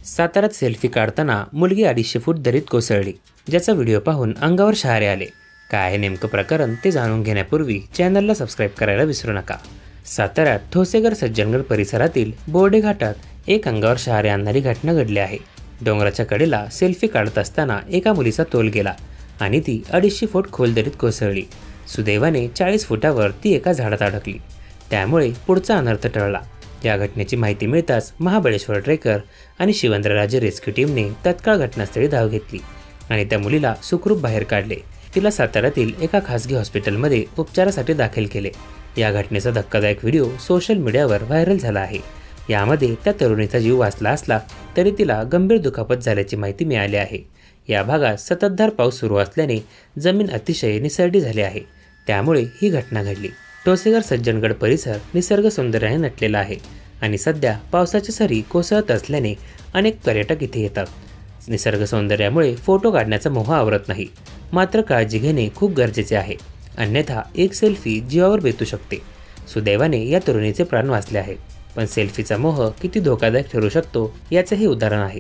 साताऱ्यात सेल्फी काढताना मुलगी 250 फूट दरीत कोसळली, ज्याचा व्हिडिओ पाहून अंगावर शहारे आले। काय आहे नेमकं प्रकरण ते जाणून घेण्यापूर्वी चॅनलला सबस्क्राइब करायला विसरू नका। साताऱ्यात ठोसेघर सज्जनगड परिसरातील बोर्डे घाटात एक अंगावर शहारे आणणारी घटना घडली आहे। डोंगराच्या कडेला सेल्फी काढत असताना एका मुलीचा तोल गेला आणि ती 250 फूट खोल दरीत कोसळली। सुदैवाने 40 फुटावर ती एका झाडात अडकली, त्यामुळे पुढचा अनर्थ टळला। या घटनेची माहिती मिळताच महाबळेश्वर ट्रेकर आणि शिवेंद्रराजे रेस्क्यू टीमने तत्काळ घटनास्थळी धाव घेतली आणि त्या मुलीला सुखरूप बाहेर काढले। तिला साताऱ्यातील एका खासगी हॉस्पिटलमध्ये उपचारासाठी दाखल केले। या घटनेचा धक्कादायक व्हिडिओ सोशल मीडियावर व्हायरल झाला आहे। यामध्ये त्या तरुणीचा जीव वाचला असला तरी तिला गंभीर दुखापत झाल्याची माहिती मिळाली आहे। या भागात संततधार पाऊस सुरू असल्याने जमीन अतिशय निसरडी झाली आहे, त्यामुळे ही घटना घडली। ठोसेघर सज्जनगड परिसर निसर्ग सौंदर्याने नटलेला आहे आणि सध्या पावसाच्या सरी कोसळत असल्याने अनेक पर्यटक इथे येतात। निसर्ग सौंदर्यामुळे फोटो काढण्याचा मोह आवरत नाही, मात्र काळजी घेणे खूप गरजेचे आहे, अन्यथा एक सेल्फी जीवावर बेतू शकते। सुदैवाने या तरुणीचे प्राण वाचले आहेत, पण सेल्फीचा मोह किती धोकादायक ठरू शकतो याचे हे उदाहरण आहे।